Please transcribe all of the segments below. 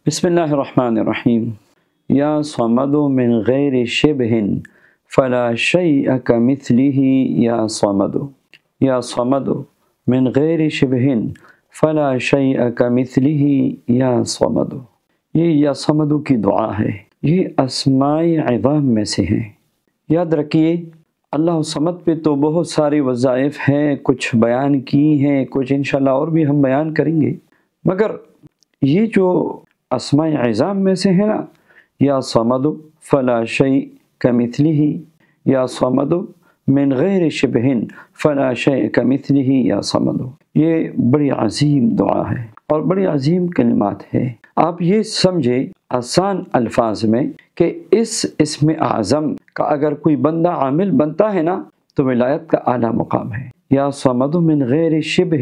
بسم اللہ الرحمن الرحیم یا صمد من غیر شبہ فلا شیء کمثلہ یا صمد یا صمد من غیر شبہ فلا شیء کمثلہ یا صمد۔ یہ یا صمد کی دعا ہے، یہ اسماء عظام میں سے ہیں۔ یاد رکھیے اللہ صمد پہ تو بہت ساری وظائف ہیں، کچھ بیان کی ہیں، کچھ انشاءاللہ اور بھی ہم بیان کریں گے، مگر یہ جو اسماء عظام میں سے ہے نا، یا صمد فلا شیء کمثلہ یا صمد من غیر شبہ فلا شیء کمثلہ یا صمد، یہ بڑی عظیم دعا ہے اور بڑی عظیم کلمات ہے۔ آپ یہ سمجھے آسان الفاظ میں کہ اس اسم اعظم کا اگر کوئی بندہ عامل بنتا ہے نا تو ولایت کا اعلیٰ مقام ہے۔ یا صمد من غیر شبہ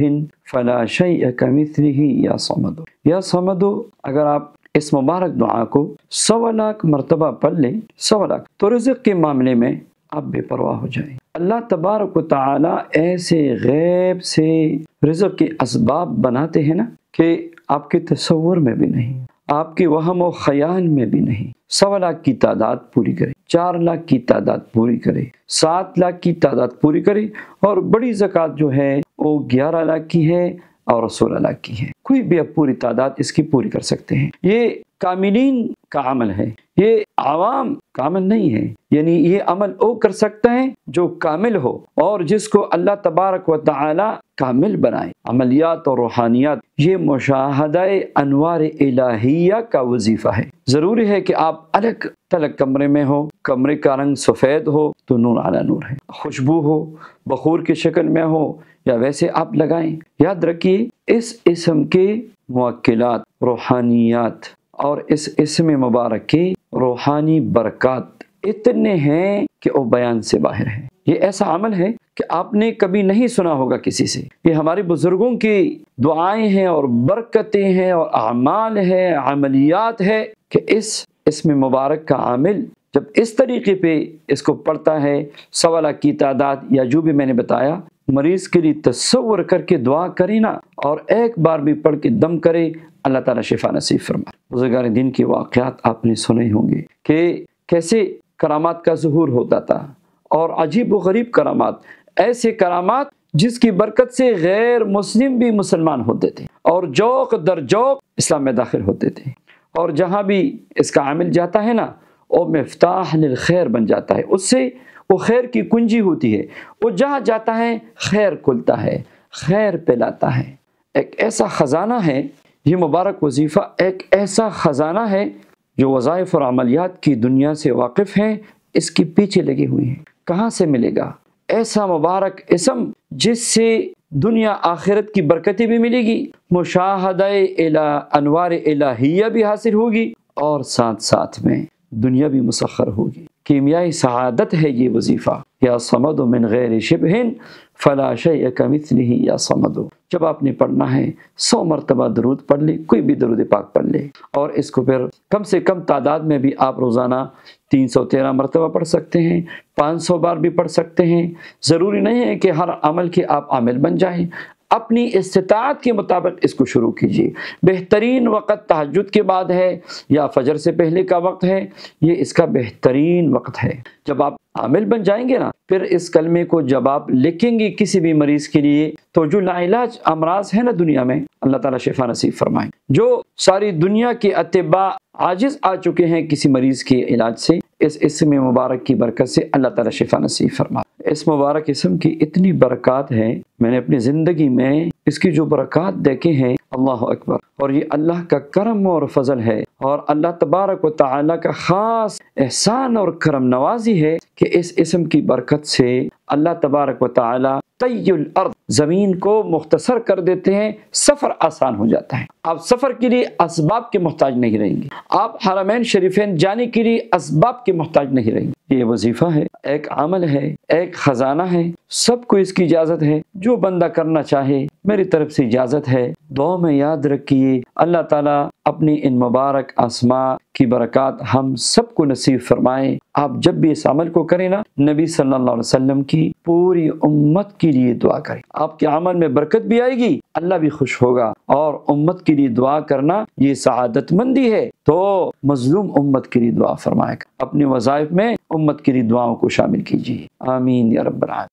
فلا شیء کمثلہ یا صمد۔ یا صمد اگر آپ اس مبارک دعا کو 100 لاکھ مرتبہ پڑھ لیں، 100 لاکھ، تو رزق کے معاملے میں آپ بے پرواہ ہو جائیں۔ اللہ تبارک و تعالی ایسے غیب سے رزق کے اسباب بناتے ہیں نا کہ آپ کے تصور میں بھی نہیں، آپ کے وہم و خیال میں بھی نہیں۔ 100 لاکھ کی تعداد پوری کرے، 4 لاکھ کی تعداد پوری کرے، 7 لاکھ کی تعداد پوری کرے، اور بڑی زکوٰۃ جو ہے وہ 11 لاکھ کی ہے اور 16 لاکھ کی ہے۔ کوئی بھی اب پوری تعداد اس کی پوری کر سکتے ہیں۔ یہ کاملین کا عمل ہے، یہ عوام کا عمل نہیں ہے۔ یعنی یہ عمل وہ کر سکتا ہے جو کامل ہو اور جس کو اللہ تبارک و تعالی کامل بنائے۔ عملیات اور روحانیات یہ مشاہدہ انوار الہیہ کا وظیفہ ہے۔ ضروری ہے کہ آپ الگ تلگ کمرے میں ہو، کمرے کا رنگ سفید ہو تو نور علی نور ہے، خوشبو ہو، بخور کی شکل میں ہو یا ویسے آپ لگائیں۔ یاد رکھیے اس اسم کے موکلات، روحانیات اور اس اسم مبارک کے روحانی برکات اتنے ہیں کہ وہ بیان سے باہر ہے۔ یہ ایسا عمل ہے کہ آپ نے کبھی نہیں سنا ہوگا کسی سے۔ یہ ہمارے بزرگوں کی دعائیں ہیں اور برکتیں ہیں اور اعمال ہیں، عملیات ہے کہ اس اسم مبارک کا عامل جب اس طریقے پہ اس کو پڑھتا ہے، 100 لاکھ کی تعداد یا جو بھی میں نے بتایا، مریض کے لیے تصور کر کے دعا کرے نا اور ایک بار بھی پڑھ کے دم کرے، اللہ تعالیٰ شفا نصیب فرمائے۔ بزرگان دین کے واقعات آپ نے سنے ہوں گے کہ کیسے کرامات کا ظہور ہوتا تھا، اور عجیب و غریب کرامات، ایسے کرامات جس کی برکت سے غیر مسلم بھی مسلمان ہوتے تھے اور جوق در جوق اسلام میں داخل ہوتے تھے، اور جہاں بھی اس کا عامل جاتا ہے نا وہ مفتاح للخیر بن جاتا ہے، اس سے وہ خیر کی کنجی ہوتی ہے، وہ جہاں جاتا ہے خیر کھلتا ہے، خیر پھیلاتا ہے۔ ایک ایسا خزانہ ہے یہ مبارک وظیفہ، ایک ایسا خزانہ ہے جو وظائف اور عملیات کی دنیا سے واقف ہیں، اس کے پیچھے لگے ہوئے ہیں۔ کہاں سے ملے گا ایسا مبارک اسم جس سے دنیا آخرت کی برکتیں بھی ملے گی، مشاہدہ انوار الہیہ بھی حاصل ہوگی، اور ساتھ ساتھ میں دنیا بھی مسخر ہوگی۔ کیمیائی سعادت ہے یہ وظیفہ، یا صمد من غیر شبہ فلا شیء کمثلہ یا صمد۔ جب آپ نے پڑھنا ہے 100 مرتبہ درود پڑھ لے، کوئی بھی درود پاک پڑھ لے، اور اس کو پھر کم سے کم تعداد میں بھی آپ روزانہ 313 مرتبہ پڑھ سکتے ہیں، 500 بار بھی پڑھ سکتے ہیں۔ ضروری نہیں ہے کہ ہر عمل کے آپ عامل بن جائیں، اپنی استطاعت کے مطابق اس کو شروع کیجیے۔ بہترین وقت تہجد کے بعد ہے یا فجر سے پہلے کا وقت ہے، یہ اس کا بہترین وقت ہے۔ جب آپ عامل بن جائیں گے نا، پھر اس کلمے کو جب آپ لکھیں گے کسی بھی مریض کے لیے، تو جو لاعلاج امراض ہے نا دنیا میں، اللہ تعالیٰ شفا نصیب فرمائیں۔ جو ساری دنیا کے اطباء عاجز آ چکے ہیں کسی مریض کے علاج سے، اس اسم مبارک کی برکت سے اللہ تعالیٰ شفا نصیب فرمائے۔ اس مبارک اسم کی اتنی برکات ہیں، میں نے اپنی زندگی میں اس کی جو برکات دیکھے ہیں، اللہ اکبر، اور یہ اللہ کا کرم اور فضل ہے، اور اللہ تبارک و تعالی کا خاص احسان اور کرم نوازی ہے کہ اس اسم کی برکت سے اللہ تبارک و تعالی طی الارض، زمین کو مختصر کر دیتے ہیں، سفر آسان ہو جاتا ہے۔ آپ سفر کے لیے اسباب کے محتاج نہیں رہیں گے، آپ حرمین شریفین جانے کے لیے اسباب کے محتاج نہیں رہیں گے۔ یہ وظیفہ ہے، ایک عمل ہے، ایک خزانہ ہے، سب کو اس کی اجازت ہے، جو بندہ کرنا چاہے میری طرف سے اجازت ہے۔ دعا میں یاد رکھیے اللہ تعالیٰ اپنی ان مبارک اسماء کی برکات ہم سب کو نصیب فرمائے۔ آپ جب بھی اس عمل کو کریں نا، نبی صلی اللہ علیہ وسلم کی پوری امت کے لیے دعا کریں، آپ کے عمل میں برکت بھی آئے گی، اللہ بھی خوش ہوگا، اور امت کے لیے دعا کرنا یہ سعادت مندی ہے۔ تو مظلوم امت کے لیے دعا فرمائے، اپنے وظائف میں امت کے لیے دعاؤں کو شامل کیجیے۔ آمین یا رب العالمین۔